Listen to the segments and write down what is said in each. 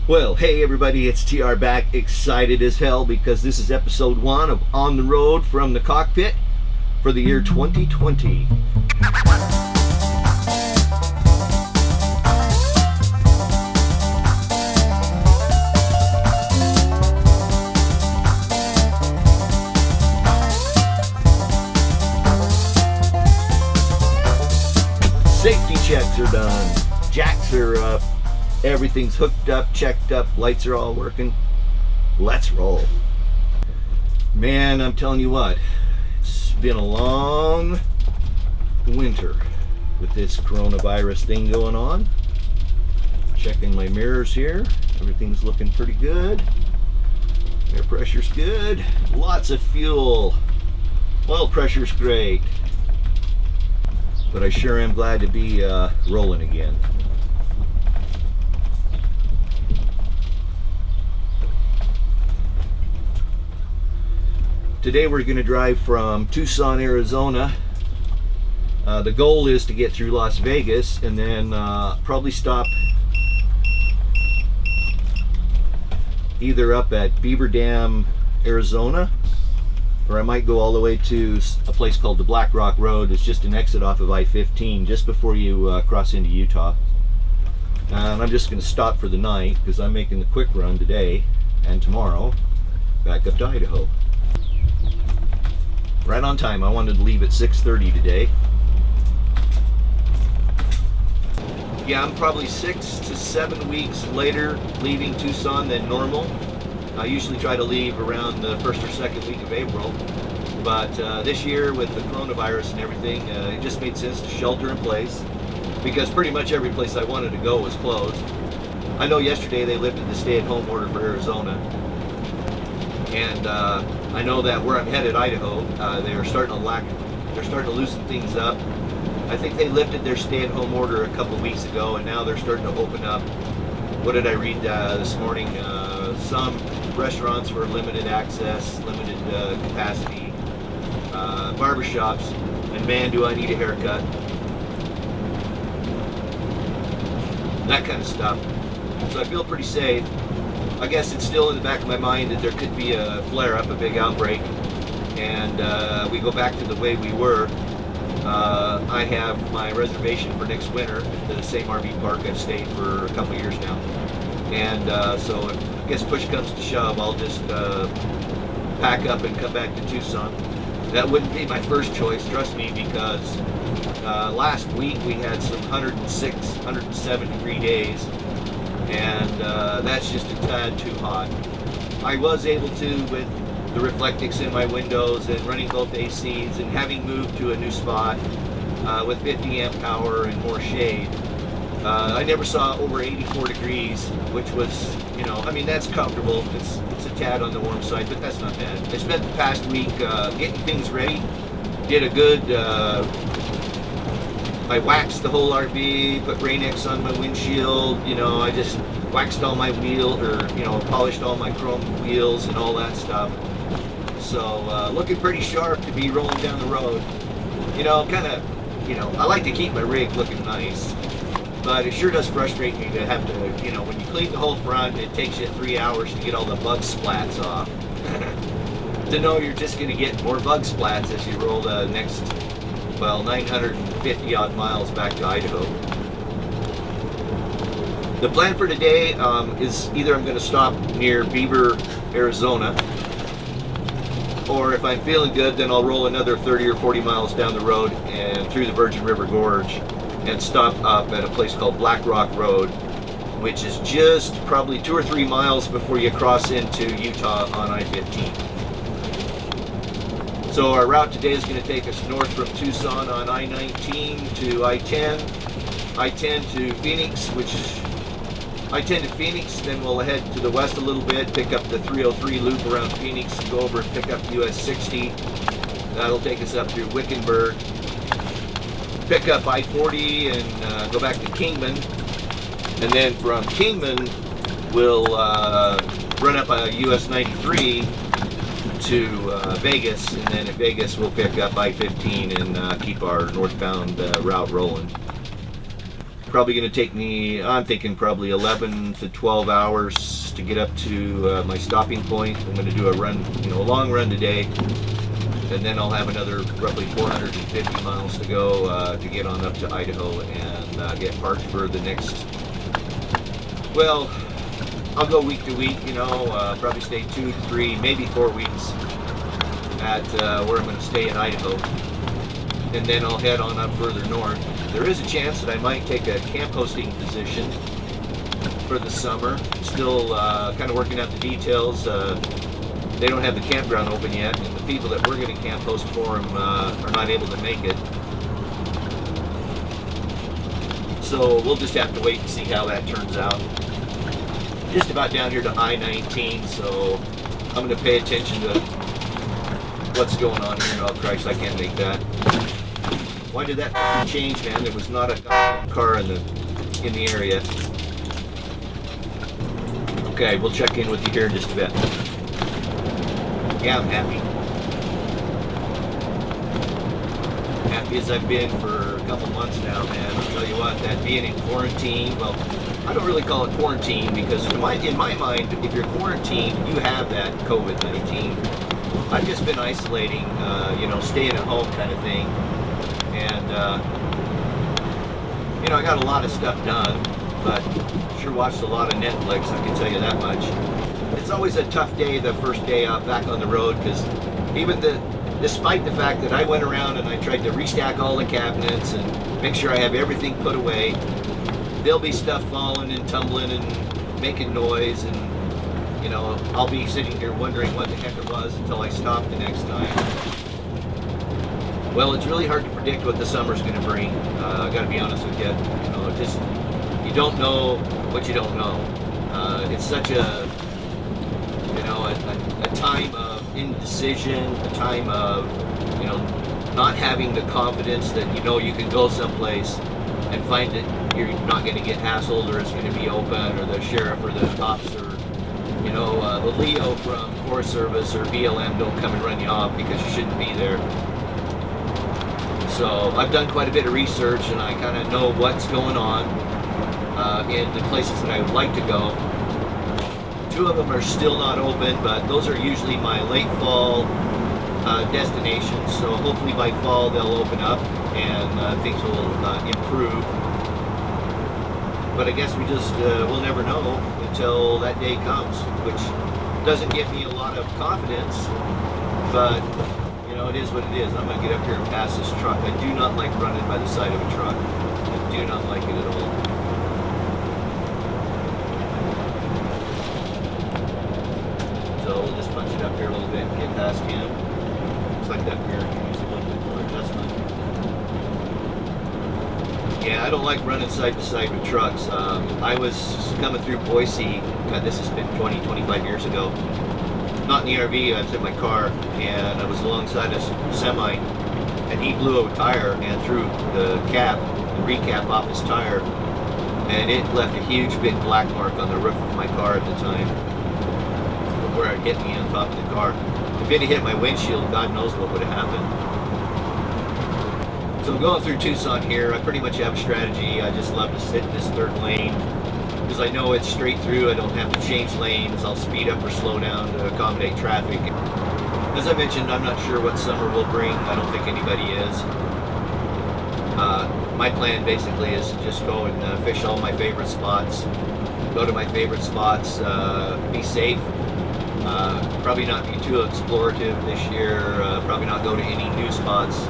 Well, hey everybody, it's TR back, excited as hell because this is episode 1 of On the Road from the Cockpit for the year 2020. Safety checks are done, jacks are up, everything's hooked up, checked up, lights are all working. Let's roll. Man, I'm telling you what, it's been a long winter with this coronavirus thing going on. Checking my mirrors here, everything's looking pretty good. Air pressure's good, lots of fuel, oil pressure's great. But I sure am glad to be rolling again. Today we're going to drive from Tucson, Arizona. The goal is to get through Las Vegas and then probably stop either up at Beaver Dam, Arizona, or I might go all the way to a place called the Black Rock Road. It's just an exit off of I-15 just before you cross into Utah. And I'm just going to stop for the night because I'm making the quick run today and tomorrow back up to Idaho. Right on time. I wanted to leave at 6:30 today. Yeah, I'm probably 6 to 7 weeks later leaving Tucson than normal. I usually try to leave around the first or second week of April, but this year with the coronavirus and everything, it just made sense to shelter in place because pretty much every place I wanted to go was closed. I know yesterday they lifted the stay-at-home order for Arizona, and I know that where I'm headed, Idaho, they're starting to loosen things up. I think they lifted their stay-at-home order a couple of weeks ago, and now they're starting to open up. What did I read this morning? Some restaurants for limited access, limited capacity, barbershops, and man, do I need a haircut. That kind of stuff. So I feel pretty safe. I guess it's still in the back of my mind that there could be a flare-up, a big outbreak, and we go back to the way we were. I have my reservation for next winter at the same RV park I've stayed for a couple of years now. And so if I guess push comes to shove, I'll just pack up and come back to Tucson. That wouldn't be my first choice, trust me, because last week we had some 106, 107 degree days, and that's just a tad too hot. I was able to, with the Reflectix in my windows and running both ACs and having moved to a new spot with 50 amp power and more shade, I never saw over 84 degrees, which was, you know, I mean, that's comfortable. It's a tad on the warm side, but that's not bad. I spent the past week getting things ready. Did a good, I waxed the whole RV, put Rain-X on my windshield, you know, I just waxed all my polished all my chrome wheels and all that stuff. So looking pretty sharp to be rolling down the road. You know, I like to keep my rig looking nice. But it sure does frustrate me to have to, you know, when you clean the whole front, it takes you 3 hours to get all the bug splats off. To know you're just going to get more bug splats as you roll the next, well, 950 odd miles back to Idaho. The plan for today is either I'm going to stop near Beaver, Arizona, or if I'm feeling good, then I'll roll another 30 or 40 miles down the road and through the Virgin River Gorge and stop up at a place called Black Rock Road, which is just probably 2 or 3 miles before you cross into Utah on I-15. So our route today is going to take us north from Tucson on I-19 to I-10, I-10 to Phoenix, I-10 to Phoenix, then we'll head to the west a little bit, pick up the 303 loop around Phoenix, go over and pick up US 60. That'll take us up through Wickenburg, pick up I-40 and go back to Kingman, and then from Kingman we'll run up a US 93 to Vegas, and then at Vegas we'll pick up I-15 and keep our northbound route rolling. Probably going to take me, I'm thinking probably 11 to 12 hours to get up to my stopping point. I'm going to do a run, a long run today, and then I'll have another roughly 450 miles to go to get on up to Idaho and get parked for the next, well, I'll go week to week, probably stay 2 to 3, maybe 4 weeks at where I'm going to stay in Idaho, and then I'll head on up further north. There is a chance that I might take a camp hosting position for the summer. Still kind of working out the details. They don't have the campground open yet, and the people that we're going to camp host for them are not able to make it. So we'll just have to wait and see how that turns out. Just about down here to I-19, so I'm going to pay attention to what's going on here. Oh Christ, I can't make that. Why did that change, man? There was not a car in the area. Okay, we'll check in with you here in just a bit. Yeah, I'm happy. Happy as I've been for a couple months now, man. I'll tell you what, that being in quarantine, well, I don't really call it quarantine because in my mind, if you're quarantined, you have that COVID-19. I've just been isolating, staying at home kind of thing. And, I got a lot of stuff done, but sure watched a lot of Netflix, I can tell you that much. It's always a tough day, the first day out back on the road, because despite the fact that I went around and I tried to restack all the cabinets and make sure I have everything put away, there'll be stuff falling and tumbling and making noise, and I'll be sitting here wondering what the heck it was until I stop the next time. Well, it's really hard to predict what the summer's going to bring. I got to be honest with you. You don't know what you don't know. It's such a time of indecision, a time of not having the confidence that you can go someplace and find that you're not going to get hassled, or it's going to be open, or the sheriff or the cops or the Leo from Forest Service or BLM don't come and run you off because you shouldn't be there. So I've done quite a bit of research, and I kind of know what's going on in the places that I would like to go. 2 of them are still not open, but those are usually my late fall destinations. So hopefully by fall they'll open up and things will improve. But I guess we'll never know until that day comes, which doesn't give me a lot of confidence, but it is what it is. I'm going to get up here and pass this truck. I do not like running by the side of a truck. I do not like it at all. So we'll just punch it up here a little bit and get past him. Looks like that mirror can use a little bit more adjustment. Yeah, I don't like running side to side with trucks. I was coming through Boise, God, this has been 20, 25 years ago. Not in the RV, I was in my car, and I was alongside a semi, and he blew a tire and threw the recap off his tire, and it left a huge big black mark on the roof of my car at the time, from where it hit me on top of the car. If it had hit my windshield, God knows what would have happened. So I'm going through Tucson here. I pretty much have a strategy. I just love to sit in this third lane, because I know it's straight through. I don't have to change lanes. I'll speed up or slow down to accommodate traffic. As I mentioned, I'm not sure what summer will bring. I don't think anybody is. My plan basically is to just go and fish all my favorite spots. Go to my favorite spots, be safe. Probably not be too explorative this year. Probably not go to any new spots,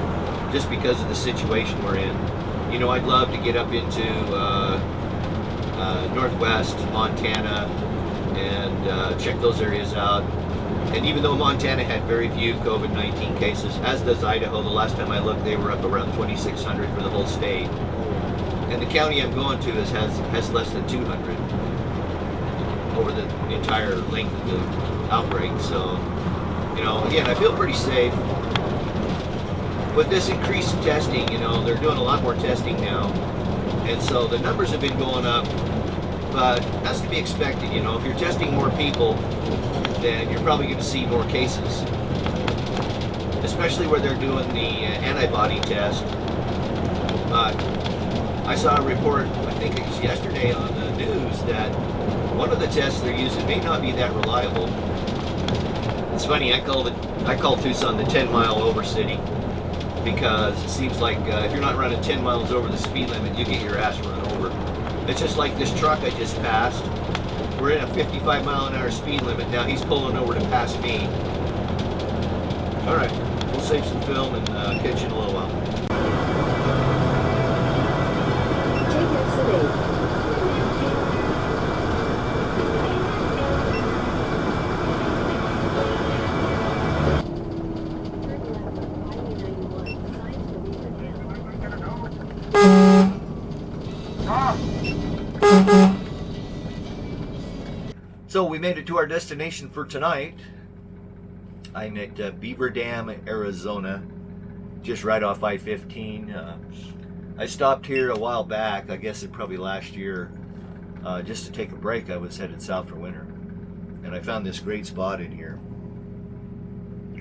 just because of the situation we're in. I'd love to get up into Northwest Montana and check those areas out. And even though Montana had very few COVID-19 cases, as does Idaho, the last time I looked they were up around 2,600 for the whole state. And the county I'm going to has less than 200 over the entire length of the outbreak. So, again, I feel pretty safe. With this increased testing, they're doing a lot more testing now. And so the numbers have been going up, but that's to be expected. If you're testing more people, then you're probably going to see more cases, especially where they're doing the antibody test. But I saw a report, I think it was yesterday on the news that one of the tests they're using may not be that reliable. It's funny, I call Tucson the 10-mile over city, because it seems like if you're not running 10 miles over the speed limit, you get your ass run over. It's just like this truck I just passed. We're in a 55-mile-an-hour speed limit. Now he's pulling over to pass me. All right, we'll save some film and catch you in a little while. So we made it to our destination for tonight. I'm at Beaver Dam, Arizona, just right off I-15. I stopped here a while back, I guess it probably last year, just to take a break. I was headed south for winter, and I found this great spot in here.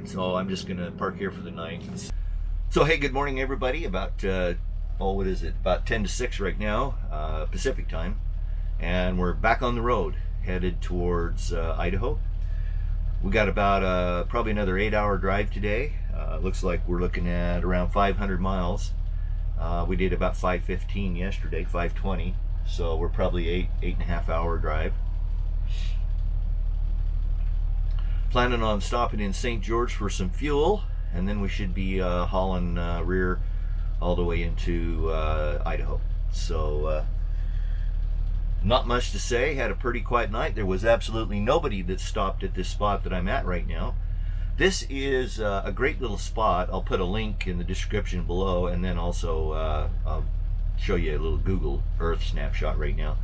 So I'm just gonna park here for the night. So hey, good morning everybody. About what is it? About 10 to 6 right now, Pacific time, and we're back on the road, headed towards Idaho. We got about probably another 8-hour drive today. Looks like we're looking at around 500 miles. We did about 515 yesterday, 520. So we're probably eight and a half hour drive. Planning on stopping in St. George for some fuel, and then we should be hauling rear all the way into Idaho. So not much to say. Had a pretty quiet night. There was absolutely nobody that stopped at this spot that I'm at right now. This is a great little spot. I'll put a link in the description below, and then also I'll show you a little Google Earth snapshot right now.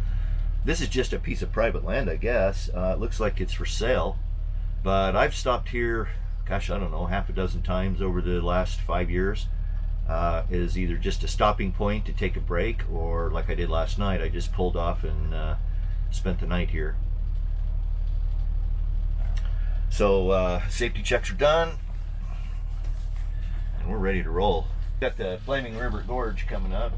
This is just a piece of private land, I guess. It looks like it's for sale, but I've stopped here, gosh, I don't know, half a dozen times over the last 5 years. Is either just a stopping point to take a break, or like I did last night, I just pulled off and spent the night here. So safety checks are done, and we're ready to roll. Got the Flaming River Gorge coming up.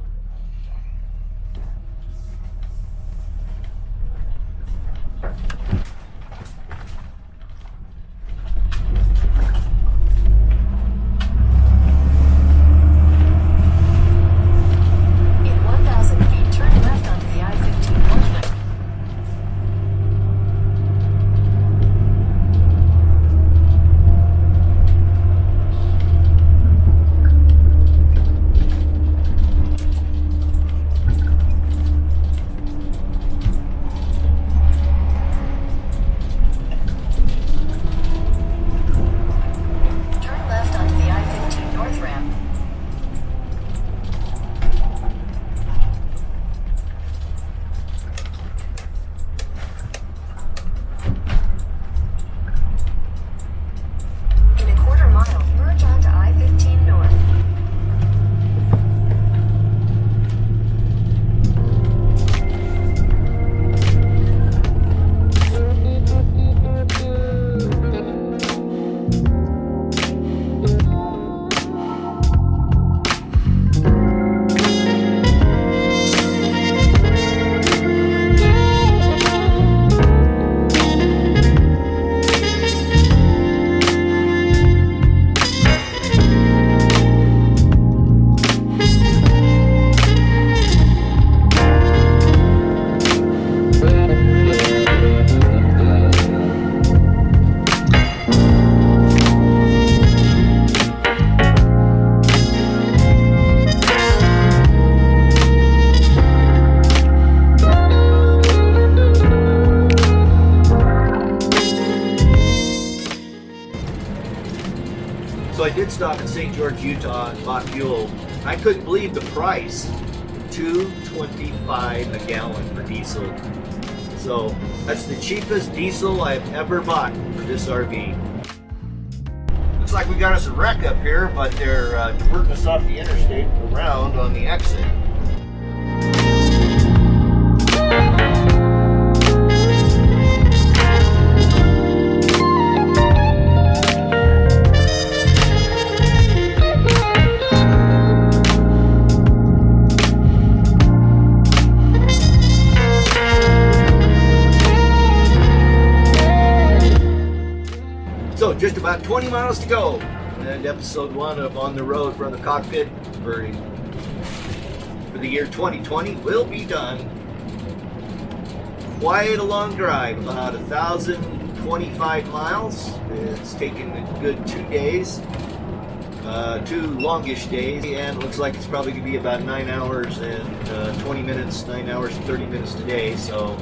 So I did stop in St. George, Utah and bought fuel. I couldn't believe the price. $2.25 a gallon for diesel. So that's the cheapest diesel I've ever bought for this RV. Looks like we got us a wreck up here, but they're diverting us off the interstate around on the exit. So just about 20 miles to go. And episode 1 of On the Road from the Cockpit for the year 2020 will be done. Quite a long drive, about 1,025 miles. It's taken a good 2 days, 2 longish days, and it looks like it's probably going to be about 9 hours and 20 minutes, 9 hours and 30 minutes today. So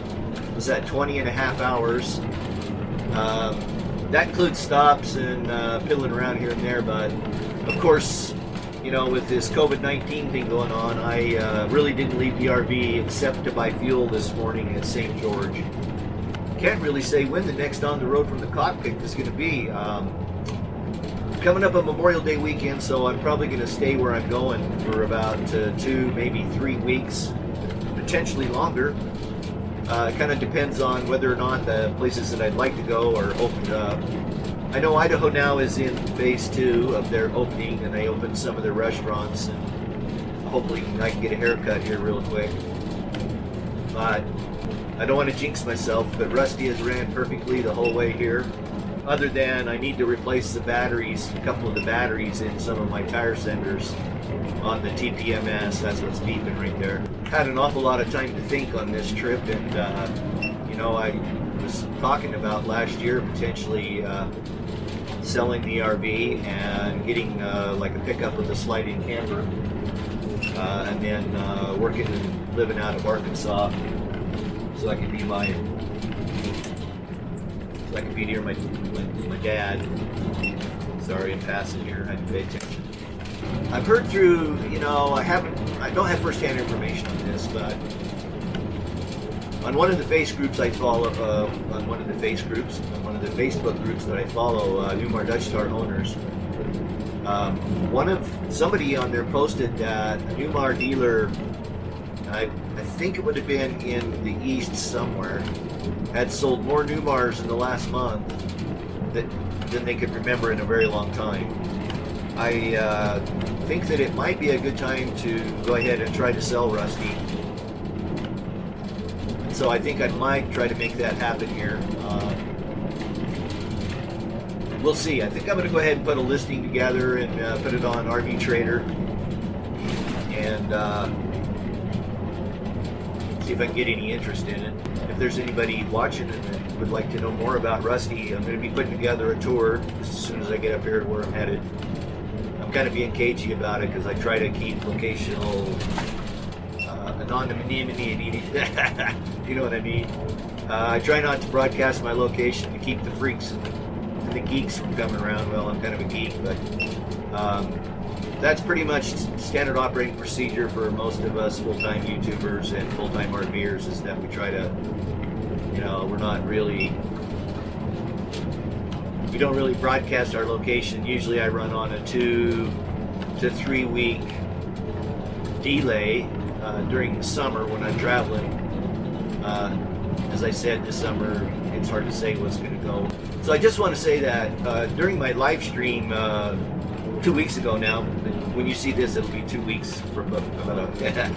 was that 20 and a half hours? That includes stops and piddling around here and there, but of course, you know, with this COVID-19 thing going on, I really didn't leave the RV except to buy fuel this morning at St. George. Can't really say when the next On the Road from the Cockpit is going to be. Coming up on Memorial Day weekend, so I'm probably going to stay where I'm going for about 2, maybe 3 weeks, potentially longer. It kind of depends on whether or not the places that I'd like to go are opened up. I know Idaho now is in phase 2 of their opening, and they opened some of their restaurants, and hopefully I can get a haircut here real quick. But I don't want to jinx myself, but Rusty has ran perfectly the whole way here. Other than I need to replace the batteries, a couple of the batteries in some of my tire senders on the TPMS. That's what's beeping right there. Had an awful lot of time to think on this trip, and you know, I was talking about last year potentially selling the RV and getting like a pickup with a slide-in camper, and then working and living out of Arkansas, so I could be near my dad. Sorry, I'm passing here. I have to pay attention. I've heard through, you know, I don't have first-hand information on this, but on one of the face groups I follow, on one of the Facebook groups that I follow, Newmar Dutch Star owners, somebody on there posted that a Newmar dealer, I think it would have been in the east somewhere, had sold more Newmars in the last month than they could remember in a very long time. I think that it might be a good time to go ahead and try to sell Rusty. So I think I might try to make that happen here. We'll see. I think I'm going to go ahead and put a listing together and put it on RV Trader and see if I can get any interest in it. If there's anybody watching and would like to know more about Rusty, I'm going to be putting together a tour as soon as I get up here to where I'm headed. I'm kind of being cagey about it because I try to keep locational anonymity. You know what I mean? I try not to broadcast my location to keep the freaks and the geeks from coming around. Well, I'm kind of a geek, but that's pretty much standard operating procedure for most of us full-time YouTubers and full-time RVers, is that we try to, you know, we don't really broadcast our location. Usually I run on a 2 to 3 week delay during the summer when I'm traveling. As I said, this summer it's hard to say what's going to go. So I just want to say that during my live stream 2 weeks ago now, when you see this, it'll be 2 weeks from about yeah,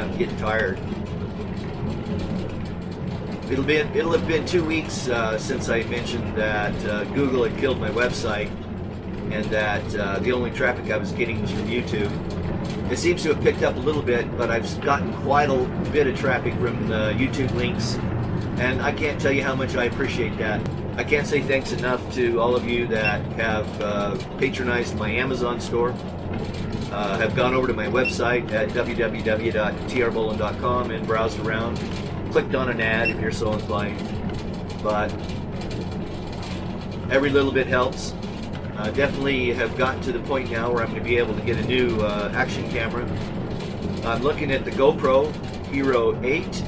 I'm getting tired. It'll have been 2 weeks since I mentioned that Google had killed my website and that the only traffic I was getting was from YouTube. It seems to have picked up a little bit, but I've gotten quite a bit of traffic from the YouTube links, and I can't tell you how much I appreciate that. I can't say thanks enough to all of you that have patronized my Amazon store, have gone over to my website at www.trbolin.com and browsed around, clicked on an ad if you're so inclined, but every little bit helps. Definitely have gotten to the point now where I'm going to be able to get a new action camera. I'm looking at the GoPro Hero 8.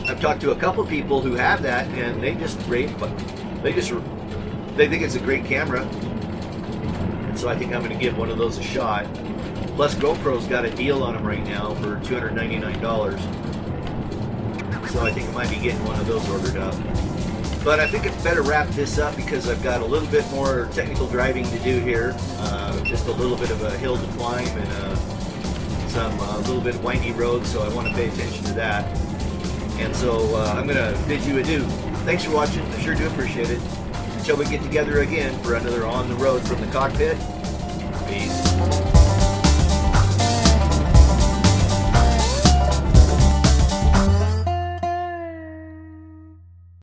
I've talked to a couple people who have that, and they think it's a great camera, and so I think I'm going to give one of those a shot. Plus, GoPro's got a deal on them right now for $299, so I think I might be getting one of those ordered up. But I think it's better wrap this up because I've got a little bit more technical driving to do here. Just a little bit of a hill to climb and some little bit of windy roads, so I want to pay attention to that. And so I'm going to bid you adieu. Thanks for watching. I sure do appreciate it. Until we get together again for another On the Road from the Cockpit, peace.